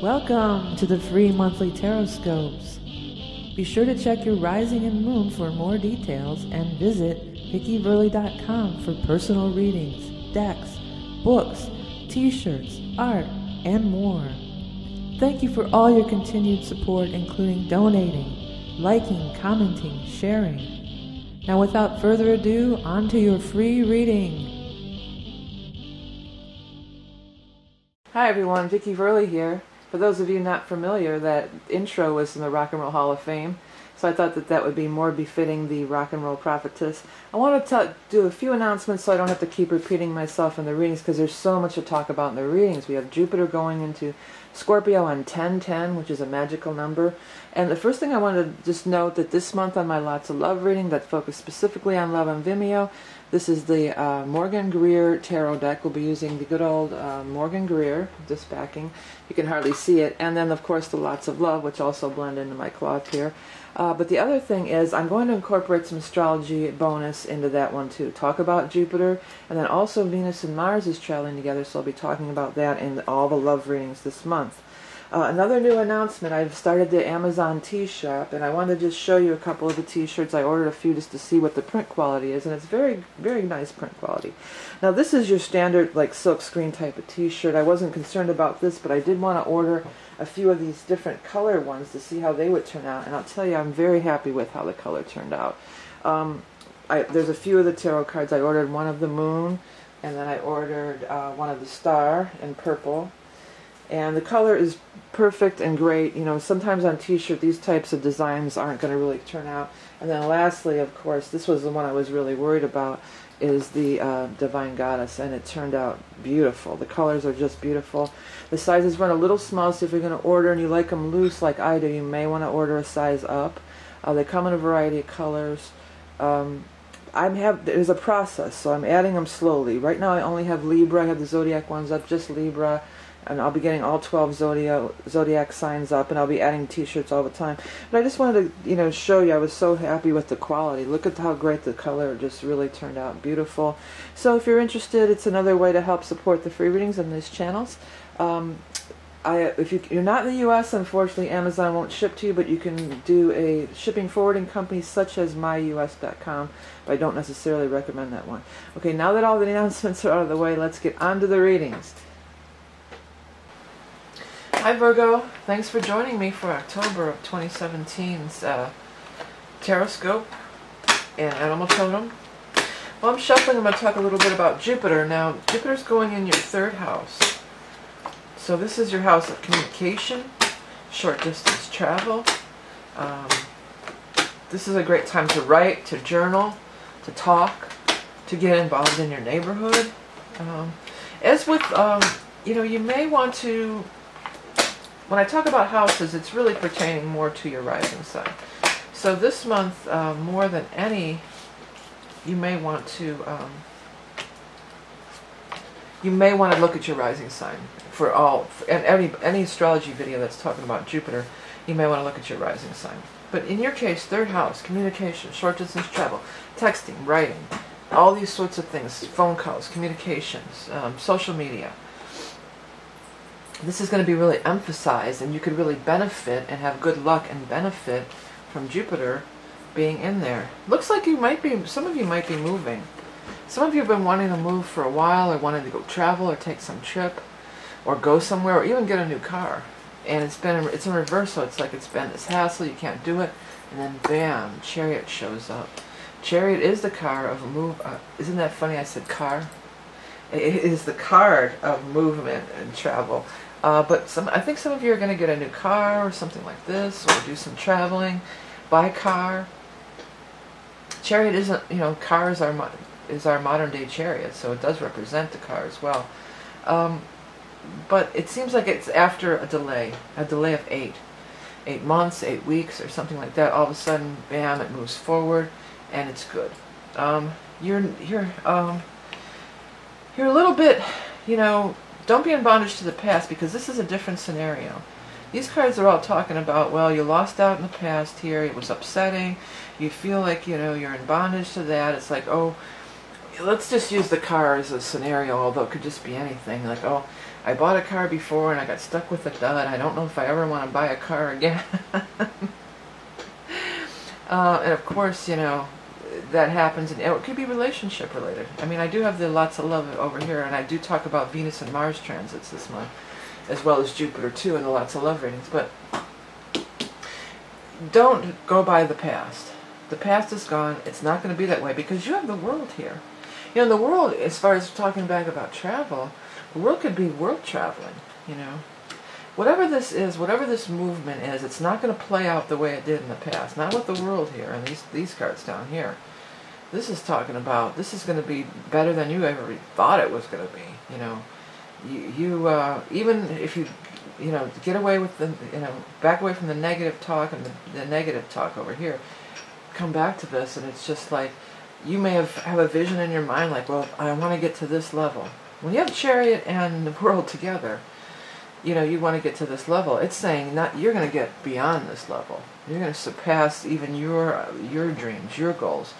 Welcome to the free monthly Taroscopes. Be sure to check your rising and moon for more details and visit VickieVerley.com for personal readings, decks, books, t-shirts, art, and more. Thank you for all your continued support, including donating, liking, commenting, sharing. Now without further ado, on to your free reading. Hi everyone, Vickie Verley here. For those of you not familiar, that intro was in the Rock and Roll Hall of Fame, so I thought that that would be more befitting the rock and roll prophetess. I want to do a few announcements so I don't have to keep repeating myself in the readings, because there's so much to talk about in the readings. We have Jupiter going into Scorpio on 1010, which is a magical number. And the first thing I wanted to just note that this month on my Lots of Love reading that focused specifically on love on Vimeo, this is the Morgan Greer Tarot deck. We'll be using the good old Morgan Greer, this backing. You can hardly see it. And then, of course, the Lots of Love, which also blend into my cloth here. But the other thing is I'm going to incorporate some astrology bonus into that one too. Talk about Jupiter, and then also Venus and Mars is traveling together, so I'll be talking about that in all the love readings this month. Another new announcement, I've started the Amazon tea shop, and I wanted to just show you a couple of the t-shirts. I ordered a few just to see what the print quality is, and it's very, very nice print quality. Now this is your standard like silk screen type of t-shirt. I wasn't concerned about this, but I did want to order a few of these different color ones to see how they would turn out, and I'll tell you I'm very happy with how the color turned out. There's a few of the tarot cards. I ordered one of the moon, and then I ordered one of the star in purple. And the color is perfect and great. You know, sometimes on t-shirt these types of designs aren't going to really turn out. And then lastly, of course, this was the one I was really worried about, is the Divine Goddess, and it turned out beautiful. The colors are just beautiful. The sizes run a little small, so if you're going to order and you like them loose like I do, you may want to order a size up. They come in a variety of colors. There's a process, so I'm adding them slowly. Right now I only have Libra. I have the Zodiac ones up, just Libra. And I'll be getting all 12 zodiac signs up, and I'll be adding t-shirts all the time. But I just wanted to, show you I was so happy with the quality. Look at how great the color just really turned out. Beautiful. So if you're interested, it's another way to help support the free readings on these channels. If you're not in the U.S., unfortunately, Amazon won't ship to you, but you can do a shipping forwarding company such as myus.com, but I don't necessarily recommend that one. Okay, now that all the announcements are out of the way, let's get on to the readings. Hi Virgo, thanks for joining me for October of 2017's Taroscope and Animal Totem. Well, I'm shuffling. I'm going to talk a little bit about Jupiter. Now, Jupiter's going in your third house. So this is your house of communication, short distance travel. This is a great time to write, to journal, to talk, to get involved in your neighborhood. As with, you may want to... When I talk about houses, it's really pertaining more to your rising sign. So this month, more than any, you may want to look at your rising sign for all. And any astrology video that's talking about Jupiter, you may want to look at your rising sign. But in your case, third house, communication, short distance travel, texting, writing, all these sorts of things, phone calls, communications, social media. This is going to be really emphasized, and you could really benefit and have good luck and benefit from Jupiter being in there. Looks like some of you might be moving. Some of you have been wanting to move for a while, or wanting to go travel or take some trip or go somewhere or even get a new car. And it's in reverse, so it's like it's been this hassle, you can't do it, and then bam, Chariot shows up. Chariot is the car of a move. Isn't that funny I said car? It is the card of movement and travel. But I think some of you are going to get a new car or something like this, or do some traveling, buy a car. Chariot isn't, car is our modern day chariot, so it does represent the car as well. But it seems like it's after a delay of 8 months, 8 weeks, or something like that. All of a sudden, bam, it moves forward, and it's good. You're a little bit, don't be in bondage to the past, because this is a different scenario. These cards are all talking about, well, you lost out in the past here, it was upsetting, you feel like, you're in bondage to that. It's like, oh, let's just use the car as a scenario, although it could just be anything. Like, oh, I bought a car before and I got stuck with a dud. I don't know if I ever want to buy a car again. And of course, you know, that happens, and it could be relationship related. I mean, I do have the lots of love over here, and I do talk about Venus and Mars transits this month, as well as Jupiter too, in the lots of love readings. But don't go by the past. The past is gone. It's not going to be that way because you have the world here. You know, the world, as far as talking back about travel, the world could be world traveling, you know. Whatever this is, whatever this movement is, it's not going to play out the way it did in the past. Not with the world here and these cards down here. This is talking about, this is going to be better than you ever thought it was going to be, you know. Even if you know, get away with the, you know, back away from the negative talk and the negative talk over here, come back to this, and it's just like, you may have a vision in your mind like, well, I want to get to this level. When you have Chariot and the world together, you know, you want to get to this level. It's saying not you're going to get beyond this level. You're going to surpass even your dreams, your goals,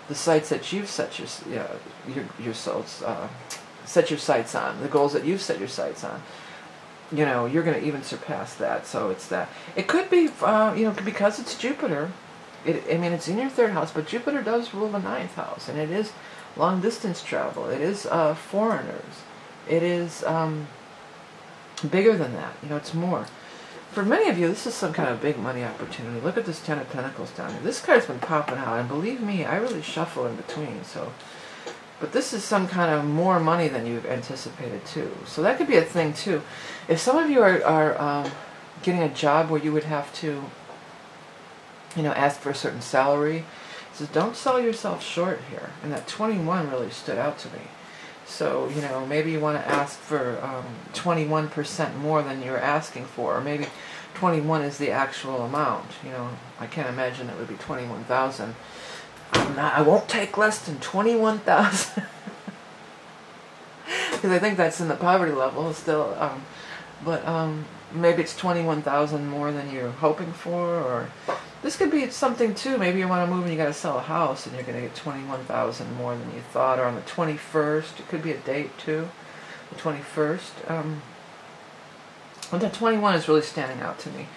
the sights that you've set your sights on, the goals that you've set your sights on. You know, you're going to even surpass that. So it's that. It could be, you know, because it's Jupiter. I mean, it's in your 3rd house, but Jupiter does rule the 9th house, and it is long distance travel. It is foreigners. It is bigger than that. You know, it's more. For many of you, this is some kind of big money opportunity. Look at this 10 of Pentacles down here. This card's been popping out, and believe me, I really shuffle in between. So, but this is some kind of more money than you've anticipated too. So that could be a thing too. If some of you are getting a job where you would have to, you know, ask for a certain salary, so don't sell yourself short here. And that 21 really stood out to me. So, you know, maybe you want to ask for 21% more than you're asking for, or maybe 21 is the actual amount. You know, I can't imagine it would be 21,000. I won't take less than 21,000. Because I think that's in the poverty level still. But maybe it's 21,000 more than you're hoping for, or this could be something too. Maybe you want to move and you got to sell a house and you're going to get 21,000 more than you thought, or on the 21st. It could be a date too, the 21st. But that 21 is really standing out to me,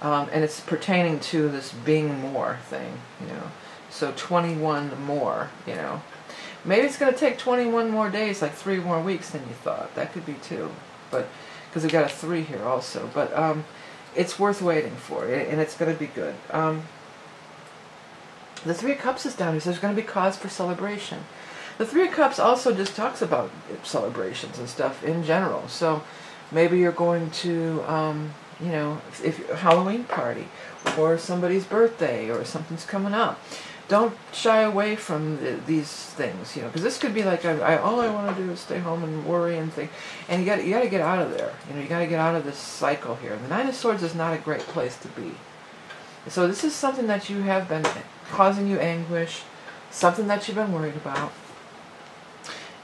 and it's pertaining to this being more thing, you know. So 21 more, you know. Maybe it's going to take 21 more days, like 3 more weeks than you thought. That could be too, but because we've got a 3 here also. But it's worth waiting for, and it's going to be good. The 3 of Cups is down here, so there's going to be cause for celebration. The 3 of Cups also just talks about celebrations and stuff in general. So maybe you're going to, you know, if Halloween party, or somebody's birthday, or something's coming up. Don't shy away from these things, you know, because this could be like, all I want to do is stay home and worry and think, and you got to get out of there. You know, you got to get out of this cycle here. The 9 of Swords is not a great place to be. So this is something that you have been causing you anguish, something that you've been worried about,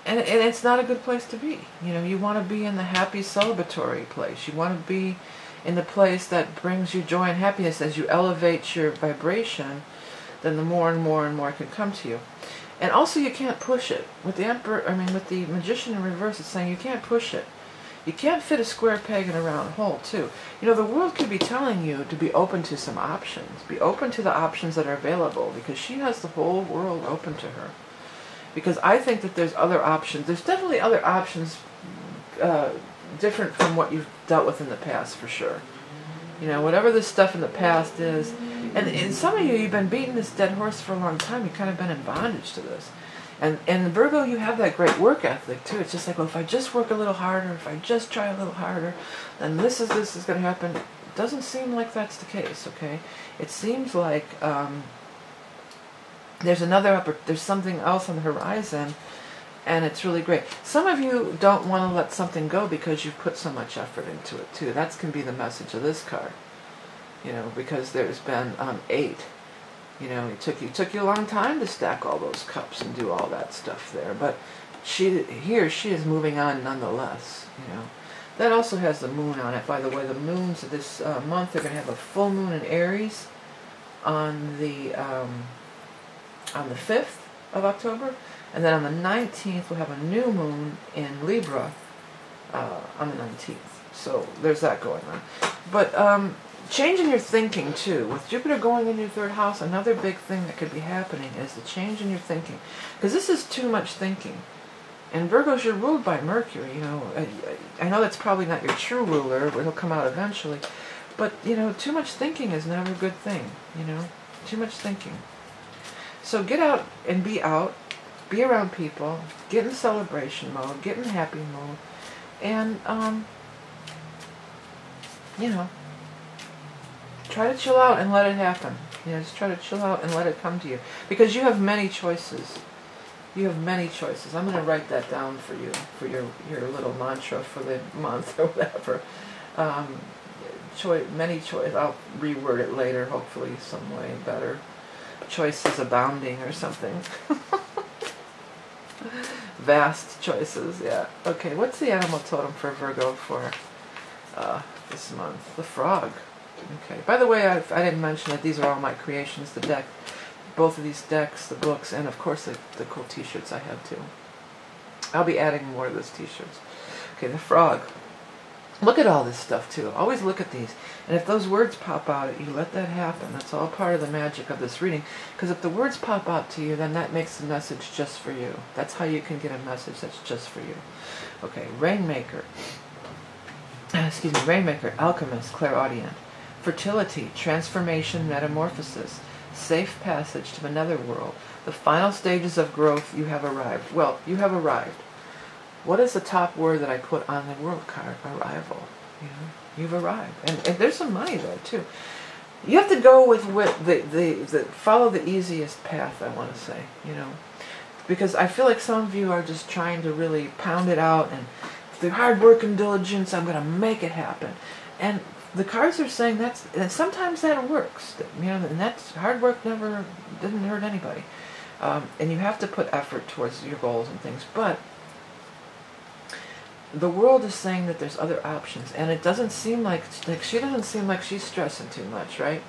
and it's not a good place to be. You know, you want to be in the happy, celebratory place. You want to be in the place that brings you joy and happiness. As you elevate your vibration, then the more and more and more can come to you. And also, you can't push it. With the Emperor, with the Magician in reverse, it's saying you can't push it. You can't fit a square peg in a round hole, too. You know, the world could be telling you to be open to some options. Be open to the options that are available, because she has the whole world open to her. Because I think that there's other options. There's definitely other options different from what you've dealt with in the past, for sure. You know, whatever this stuff in the past is. And some of you, you've been beating this dead horse for a long time. You've kind of been in bondage to this. And in Virgo, you have that great work ethic, too. It's just like, well, if I just work a little harder, if I just try a little harder, then this is going to happen. It doesn't seem like that's the case, okay? It seems like there's something else on the horizon, and it's really great. Some of you don't want to let something go because you've put so much effort into it, too. That can be the message of this card. You know, because there's been 8. You know, it took you a long time to stack all those cups and do all that stuff there. But she is moving on nonetheless. You know, that also has the moon on it. By the way, the moons this month are going to have a full moon in Aries on the 5th of October, and then on the 19th we'll have a new moon in Libra on the 19th. So there's that going on. But change in your thinking too. With Jupiter going in your third house, another big thing that could be happening is the change in your thinking. Because this is too much thinking. And Virgos, you're ruled by Mercury. You know, I know that's probably not your true ruler, but it'll come out eventually. But, you know, too much thinking is never a good thing, you know. Too much thinking. So get out and be out. Be around people. Get in celebration mode. Get in happy mode. And, you know, try to chill out and let it happen. You know, just try to chill out and let it come to you. Because you have many choices. You have many choices. I'm going to write that down for you, for your little mantra for the month or whatever. Many choices. I'll reword it later, hopefully some way better. Choices abounding or something. Vast choices, yeah. Okay, what's the animal totem for Virgo for this month? The frog. Okay. By the way, I didn't mention that these are all my creations, the deck. Both of these decks, the books, and of course the cool t-shirts I have too. I'll be adding more of those t-shirts. Okay, the frog. Look at all this stuff too. Always look at these. And if those words pop out at you, let that happen. That's all part of the magic of this reading. Because if the words pop out to you, then that makes the message just for you. That's how you can get a message that's just for you. Okay, Rainmaker. Excuse me, Rainmaker, Alchemist, Clairaudient. Fertility, Transformation, Metamorphosis. Safe passage to another world. The final stages of growth, you have arrived. Well, you have arrived. What is the top word that I put on the world card? Arrival. You know, you've arrived. And there's some money there too. You have to go with follow the easiest path, I want to say, you know. Because I feel like some of you are just trying to really pound it out, and through hard work and diligence, I'm going to make it happen. And the cards are saying and sometimes that works, you know, and that's hard work didn't hurt anybody. And you have to put effort towards your goals and things, but the world is saying that there's other options, and it doesn't seem like she doesn't seem like she's stressing too much, right?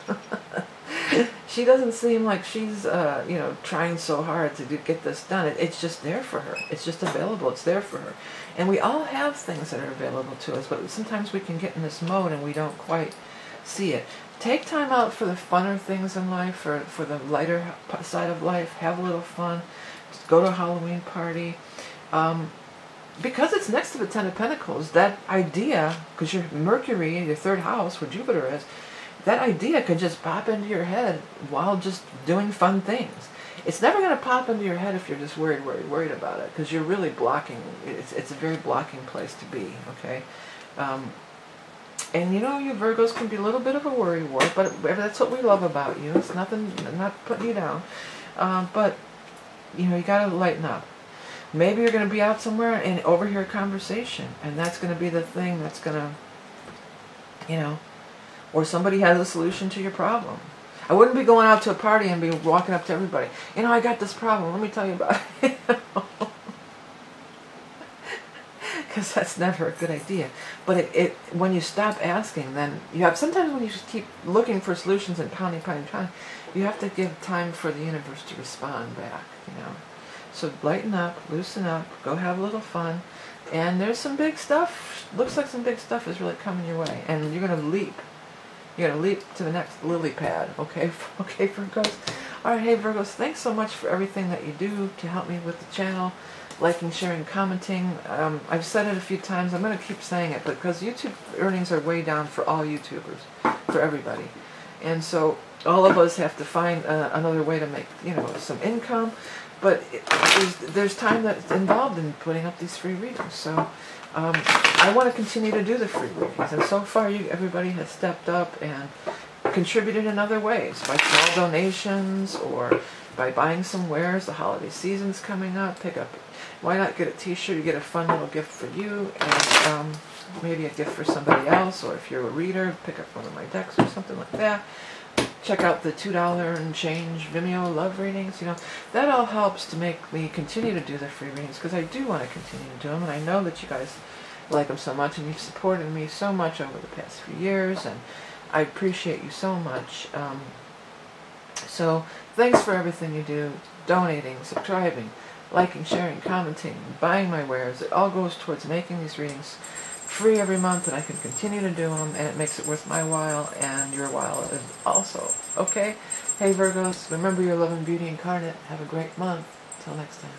She doesn't seem like she's you know, trying so hard to get this done. It's just there for her. It's just available. It's there for her. And we all have things that are available to us, but sometimes we can get in this mode and we don't quite see it. Take time out for the funner things in life, for the lighter side of life. Have a little fun. Just go to a Halloween party. Because it's next to the Ten of Pentacles, that idea, because your Mercury in your third house, where Jupiter is, that idea could just pop into your head while just doing fun things. It's never going to pop into your head if you're just worried about it, because you're really blocking. It's a very blocking place to be, okay? And you know, you Virgos can be a little bit of a worry wart, but that's what we love about you. It's nothing, I'm not putting you down. But, you know, you got to lighten up. Maybe you're going to be out somewhere and overhear a conversation, and that's going to be the thing that's going to, you know, or somebody has a solution to your problem. I wouldn't be going out to a party and be walking up to everybody, you know, I got this problem, let me tell you about it. Because that's never a good idea. But when you stop asking, then you have, sometimes when you just keep looking for solutions and pounding, you have to give time for the universe to respond back, you know. So lighten up, loosen up, go have a little fun, and there's some big stuff, looks like some big stuff is really coming your way, and you're going to leap. You're going to leap to the next lily pad, okay? Okay, Virgos? Alright, hey Virgos, thanks so much for everything that you do to help me with the channel, liking, sharing, commenting. I've said it a few times, I'm going to keep saying it, because YouTube earnings are way down for all YouTubers, for everybody. And so all of us have to find another way to make, you know, some income. But there's time that's involved in putting up these free readings. So I want to continue to do the free readings. And so far, everybody has stepped up and contributed in other ways. By small donations or by buying some wares. The holiday season's coming up. Why not get a t-shirt? You get a fun little gift for you. And maybe a gift for somebody else. Or if you're a reader, pick up one of my decks or something like that. Check out the $2 and change Vimeo love readings. You know, that all helps to make me continue to do the free readings, because I do want to continue to do them, and I know that you guys like them so much, and you've supported me so much over the past few years, and I appreciate you so much. So thanks for everything you do, donating, subscribing, liking, sharing, commenting, buying my wares. It all goes towards making these readings free every month, and I can continue to do them, and it makes it worth my while and your while as also. Okay? Hey Virgos, remember your love and beauty incarnate. Have a great month. Till next time.